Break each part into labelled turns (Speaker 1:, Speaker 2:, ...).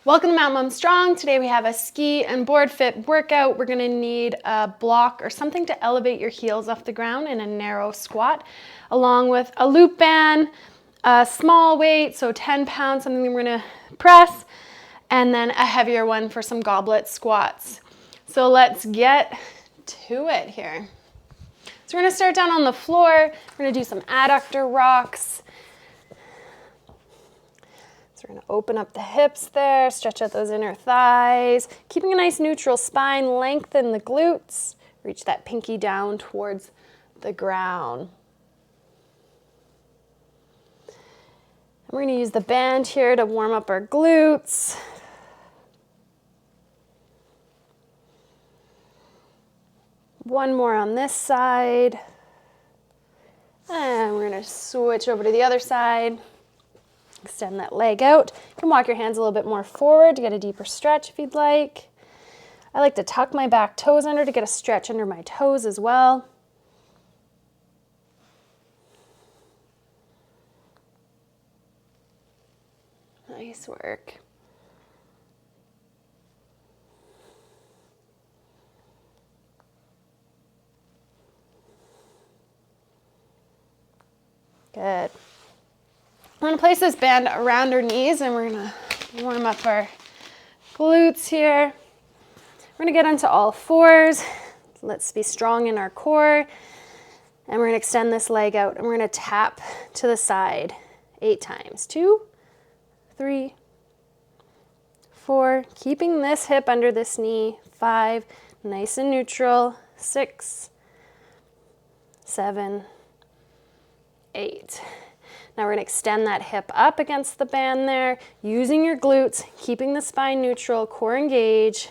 Speaker 1: Welcome to Mount Mom Strong. Today we have a ski and board fit workout. We're gonna need a block or something to elevate your heels off the ground in a narrow squat, along with a loop band, a small weight, so 10 pounds, something that we're gonna press, and then a heavier one for some goblet squats. So let's get to it here. So we're gonna start down on the floor. We're gonna do some adductor rocks. So we're gonna open up the hips there, stretch out those inner thighs, keeping a nice neutral spine, lengthen the glutes, reach that pinky down towards the ground. And we're gonna use the band here to warm up our glutes. One more on this side. And we're gonna switch over to the other side. Extend that leg out. You can walk your hands a little bit more forward to get a deeper stretch if you'd like. I like to tuck my back toes under to get a stretch under my toes as well. Nice work. Good. I'm going to place this band around our knees and we're going to warm up our glutes here. We're going to get onto all fours. Let's be strong in our core. And we're going to extend this leg out and we're going to tap to the side 8 times. 2, 3, 4. Keeping this hip under this knee. 5, nice and neutral. 6, 7, 8. Now we're going to extend that hip up against the band there, using your glutes, keeping the spine neutral, core engage.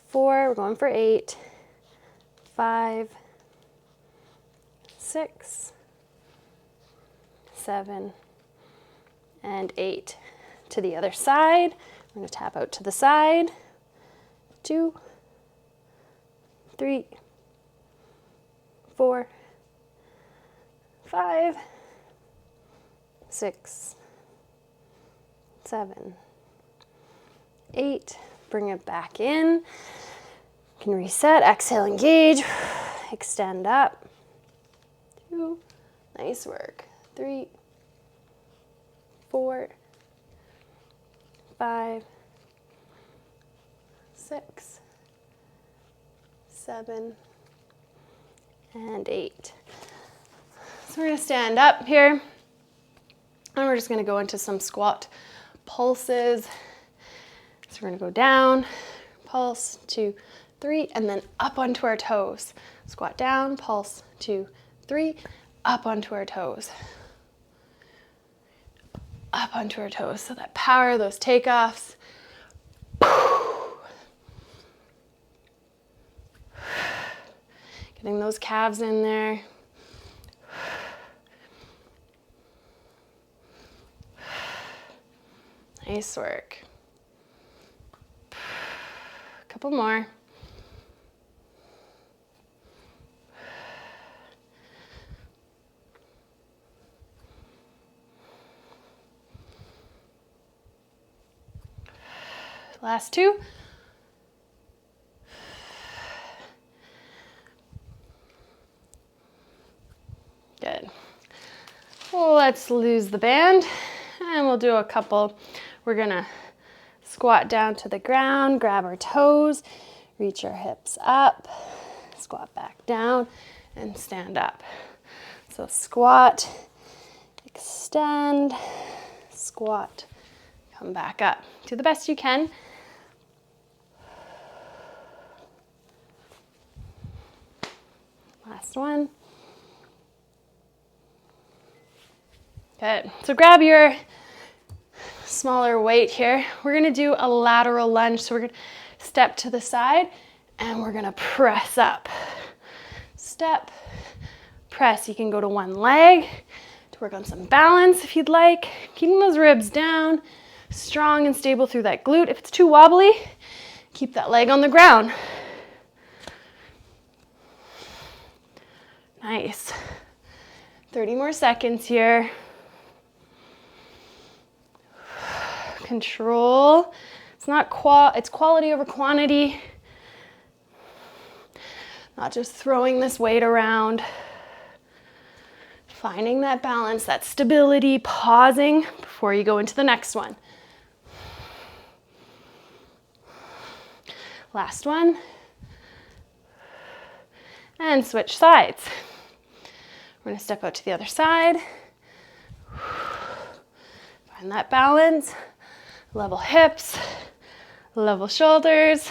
Speaker 1: 4, we're going for 8, 5, 6, 7, and 8. To the other side, we're going to tap out to the side. 2, 3, 4, 5, 6, 7, 8. Bring it back in. You can reset, exhale, engage, extend up. 2, nice work. 3, 4, 5, 6, 7, and 8. So we're going to stand up here and we're just going to go into some squat pulses. So we're going to go down, pulse, 2, 3, and then up onto our toes. Squat down, pulse, 2, 3, up onto our toes. Up onto our toes. So that power, those takeoffs. Getting those calves in there. Nice work. Couple more. Last 2. Good. Well, let's lose the band and we'll do a couple. We're gonna squat down to the ground, grab our toes, reach our hips up, squat back down, and stand up. So squat, extend, squat, come back up. Do the best you can. Last one. Good. So grab your smaller weight here. We're going to do a lateral lunge. So we're going to step to the side and we're going to press up. Step, press. You can go to one leg to work on some balance if you'd like. Keeping those ribs down, strong and stable through that glute. If it's too wobbly, keep that leg on the ground. Nice. 30 more seconds here. control. It's not it's quality over quantity. Not just throwing this weight around. Finding that balance, that stability, pausing before you go into the next one. Last one. And switch sides. We're gonna step out to the other side. Find that balance. Level hips, level shoulders.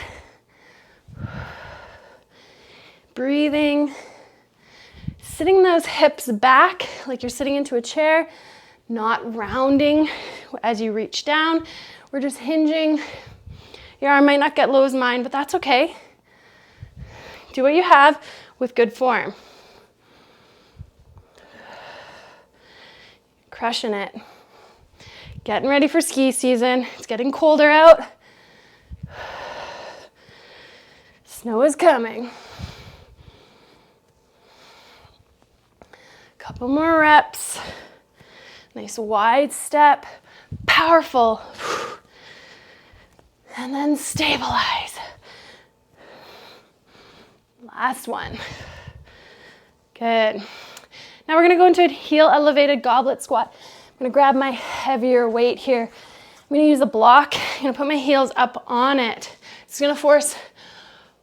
Speaker 1: Breathing. Sitting those hips back like you're sitting into a chair, not rounding as you reach down. We're just hinging. Your arm might not get low as mine, but that's okay. Do what you have with good form. Crushing it. Getting ready for ski season. It's getting colder out. Snow is coming. Couple more reps. Nice wide step. Powerful. And then stabilize. Last one. Good. Now we're going to go into a heel elevated goblet squat. I'm going to grab my heavier weight here. I'm going to use a block. I'm going to put my heels up on it. It's going to force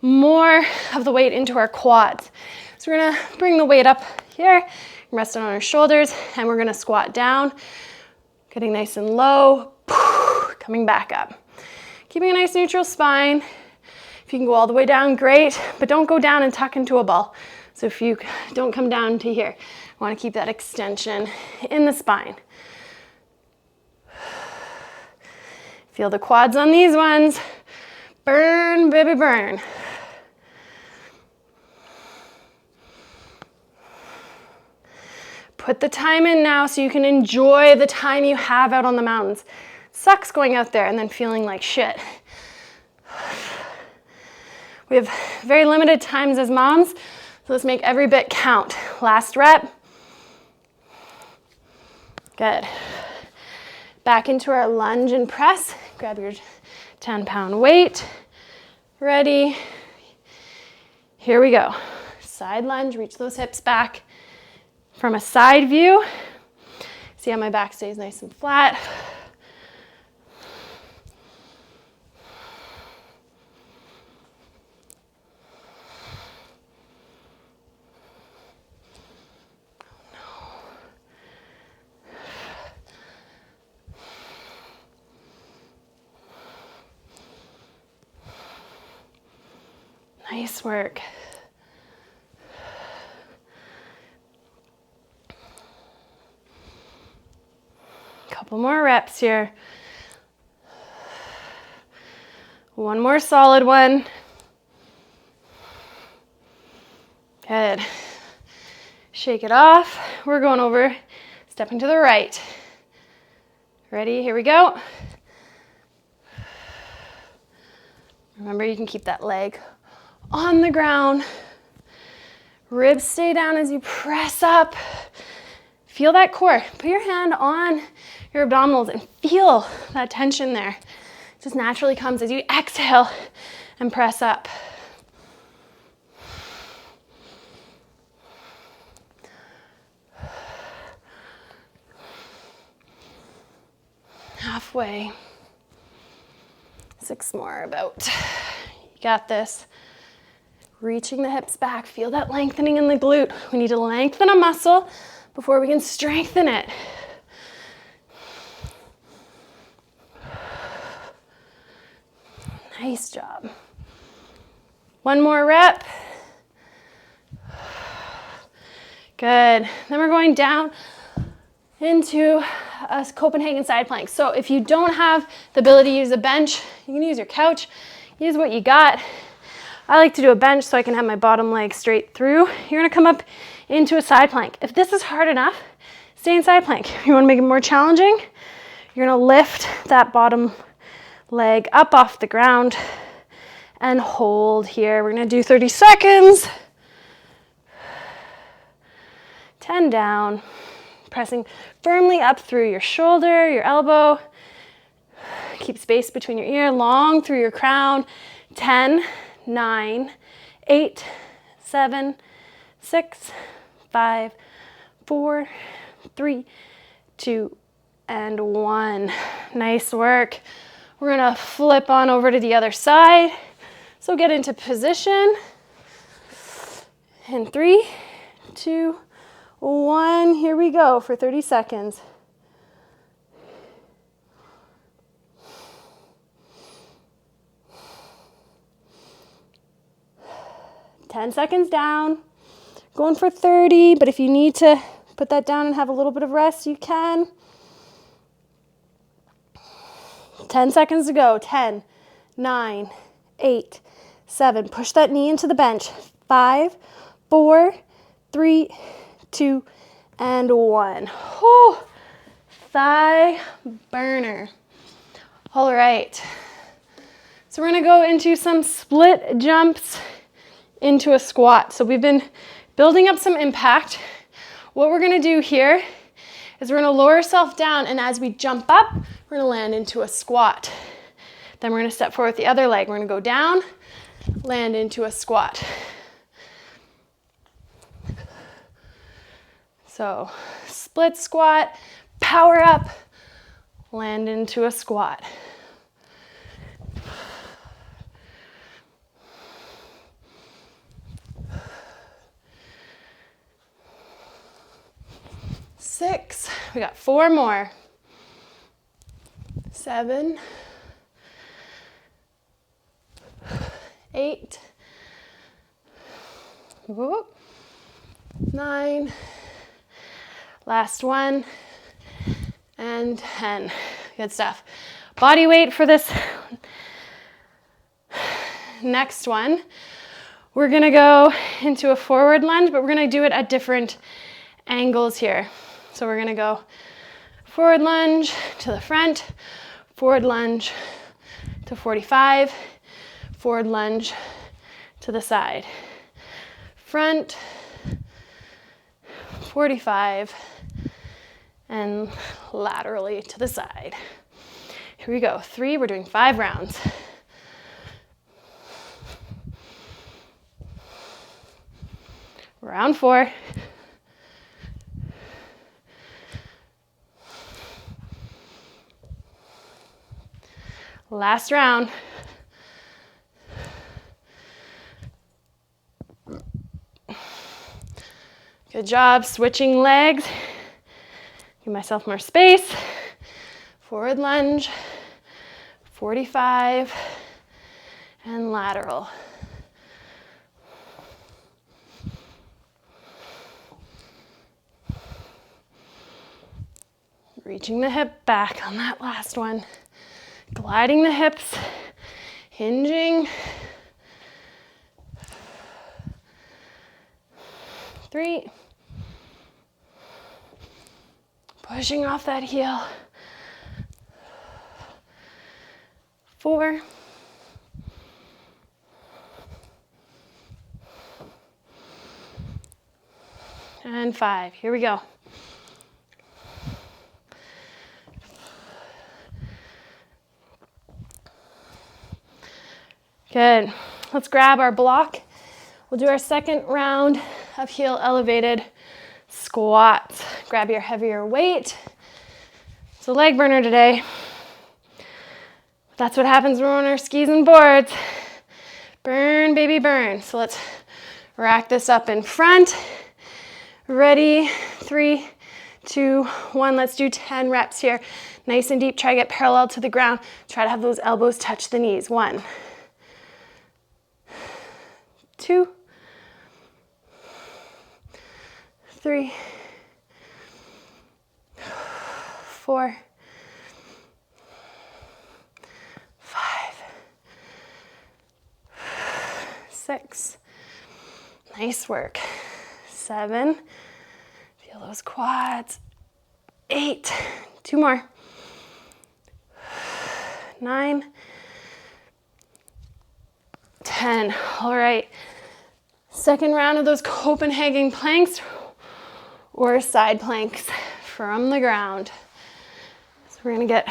Speaker 1: more of the weight into our quads. So we're going to bring the weight up here, rest it on our shoulders, and we're going to squat down, getting nice and low, coming back up. Keeping a nice neutral spine. If you can go all the way down, great, but don't go down and tuck into a ball. So if you don't come down to here, I want to keep that extension in the spine. Feel the quads on these ones. Burn, baby, burn. Put the time in now so you can enjoy the time you have out on the mountains. Sucks going out there and then feeling like shit. We have very limited times as moms, so let's make every bit count. Last rep. Good. Back into our lunge and press. Grab your 10-pound weight. Ready. Here we go. Side lunge, reach those hips back. From a side view, see how my back stays nice and flat. Nice work. Couple more reps here. One more solid one. Good. Shake it off. We're going over, stepping to the right. Ready? Here we go. Remember, you can keep that leg on the ground. Ribs stay down as you press up. Feel that core. Put your hand on your abdominals and feel that tension there. It just naturally comes as you exhale and press up. Halfway. 6 more about. You got this. Reaching the hips back. Feel that lengthening in the glute. We need to lengthen a muscle before we can strengthen it. Nice job. One more rep. Good. Then we're going down into a Copenhagen side plank. So if you don't have the ability to use a bench, you can use your couch. Use what you got. I like to do a bench so I can have my bottom leg straight through. You're gonna come up into a side plank. If this is hard enough, stay in side plank. If you wanna make it more challenging, you're gonna lift that bottom leg up off the ground and hold here. We're gonna do 30 seconds. 10 down, pressing firmly up through your shoulder, your elbow. Keep space between your ear, long through your crown. 10, 9, 8, 7, 6, 5, 4, 3, 2, and 1. Nice work. We're gonna flip on over to the other side. So get into position. In 3, 2, 1. Here we go for 30 seconds. Ten seconds down. Going for 30, but if you need to put that down and have a little bit of rest, you can. 10 seconds to go. 10, 9, 8, 7. Push that knee into the bench. 5, 4, 3, 2, and 1. Whew. Thigh burner. All right. So we're going to go into some split jumps into a squat. So we've been building up some impact. What we're going to do here is we're going to lower ourselves down, and as we jump up, we're going to land into a squat. Then we're going to step forward with the other leg. We're going to go down, land into a squat. So split squat, power up, land into a squat. Six. We got 4 more. 7, 8, 9, last one, and 10. Good stuff. Body weight for this next one. We're gonna go into a forward lunge, but we're gonna do it at different angles here. So we're gonna go forward lunge to the front, forward lunge to 45, forward lunge to the side. Front, 45, and laterally to the side. Here we go. 3, we're doing 5 rounds. Round 4. Last round. Good job switching legs. Give myself more space. Forward lunge, 45, and lateral. Reaching the hip back on that last one. Gliding the hips, hinging. 3. Pushing off that heel. 4. And 5. Here we go. Good. Let's grab our block. We'll do our second round of heel elevated squats. Grab your heavier weight. It's a leg burner today. That's what happens when we're on our skis and boards. Burn, baby, burn. So let's rack this up in front. Ready? 3, 2, 1. Let's do 10 reps here. Nice and deep. Try to get parallel to the ground. Try to have those elbows touch the knees. 1, 2, 3, 4, 5, 6. Nice work. 7. Feel those quads. 8. 2 more. 9. 10. All right. Second round of those Copenhagen planks or side planks from the ground. So we're going to get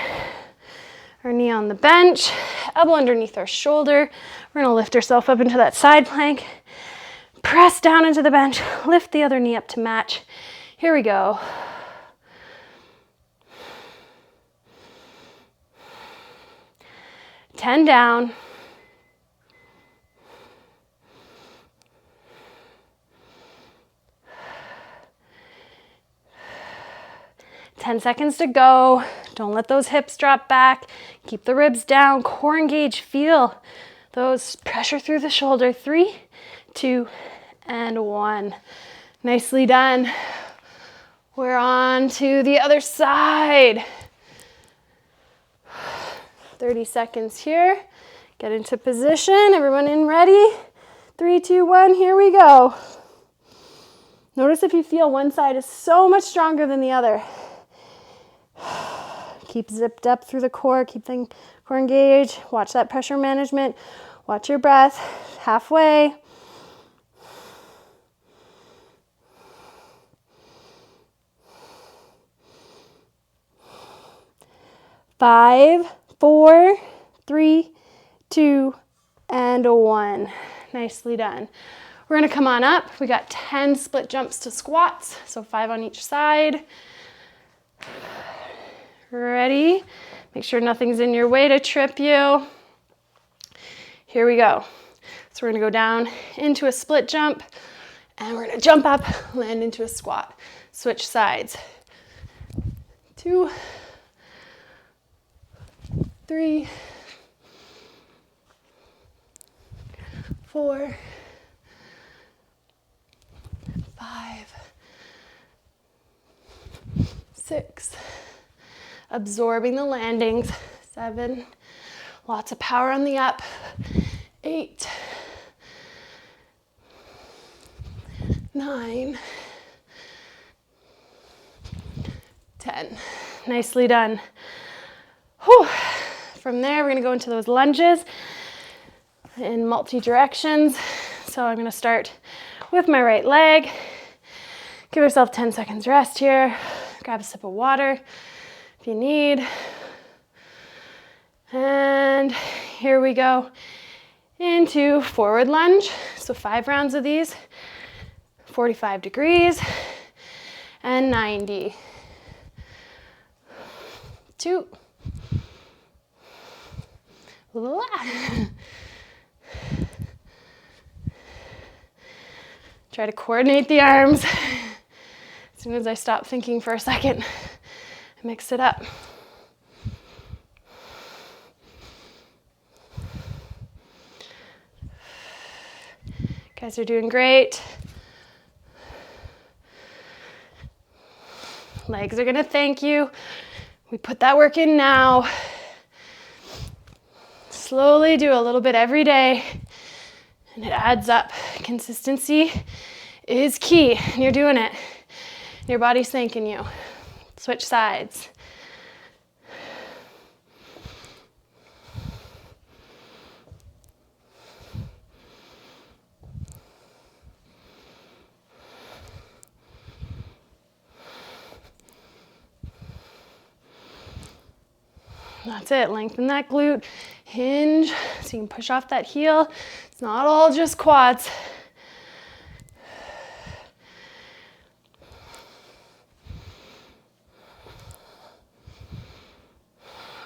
Speaker 1: Our knee on the bench, elbow underneath our shoulder. We're gonna lift ourselves up into that side plank. Press down into the bench, lift the other knee up to match. Here we go. Ten down. 10 seconds to go. Don't let those hips drop back. Keep the ribs down, core engage. Feel those pressure through the shoulder. 3, 2, and 1. Nicely done. We're on to the other side. 30 seconds here. Get into position. Everyone in ready? 3, 2, 1, here we go. Notice if you feel one side is so much stronger than the other. Keep zipped up through the core, keep the core engaged. Watch that pressure management. Watch your breath. Halfway. 5, 4, 3, 2, and 1. Nicely done. We're gonna come on up. We got 10 split jumps to squats, so 5 on each side. Ready? Make sure nothing's in your way to trip you. Here we go. So we're gonna go down into a split jump, and we're gonna jump up, land into a squat. Switch sides. 2, 3, 4, 5, 6, absorbing the landings. 7, lots of power on the up. 8, 9, 10. Nicely done. Whew. From there, we're gonna go into those lunges in multi-directions. So I'm gonna start with my right leg. Give yourself 10 seconds rest here. Grab a sip of water if you need. And here we go into forward lunge. So 5 rounds of these, 45 degrees and 90. 2. Try to coordinate the arms. As soon as I stop thinking for a second, I mix it up. Guys are doing great. Legs are gonna thank you. We put that work in now. Slowly do a little bit every day, and it adds up. Consistency is key, and you're doing it. Your body's thanking you. Switch sides. That's it, lengthen that glute, hinge, so you can push off that heel. It's not all just quads.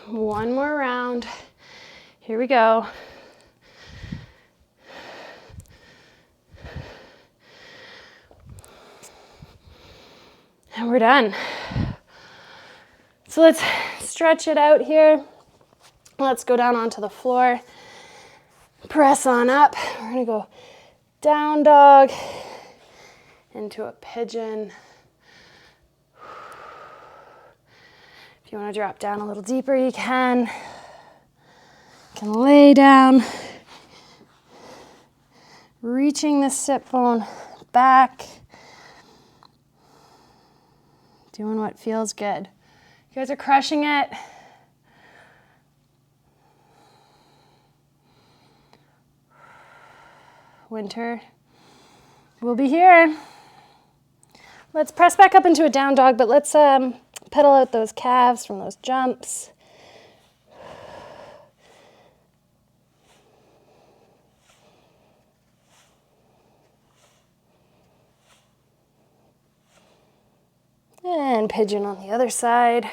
Speaker 1: One more round. Here we go. And we're done. So let's stretch it out here. Let's go down onto the floor. Press on up. We're gonna go down dog into a pigeon. If you want to drop down a little deeper, you can. You can lay down, reaching the sit bone back, doing what feels good. You guys are crushing it. Winter will be here. Let's press back up into a down dog, but let's pedal out those calves from those jumps. And pigeon on the other side.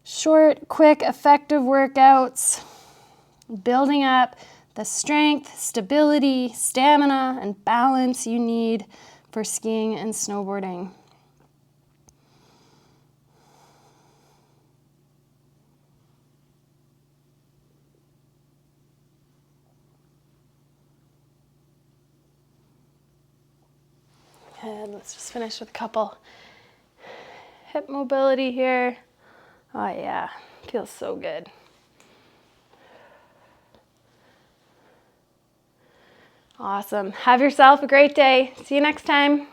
Speaker 1: Short, quick, effective workouts, building up the strength, stability, stamina, and balance you need for skiing and snowboarding. And let's just finish with a couple hip mobility here. Oh yeah, feels so good. Awesome. Have yourself a great day. See you next time.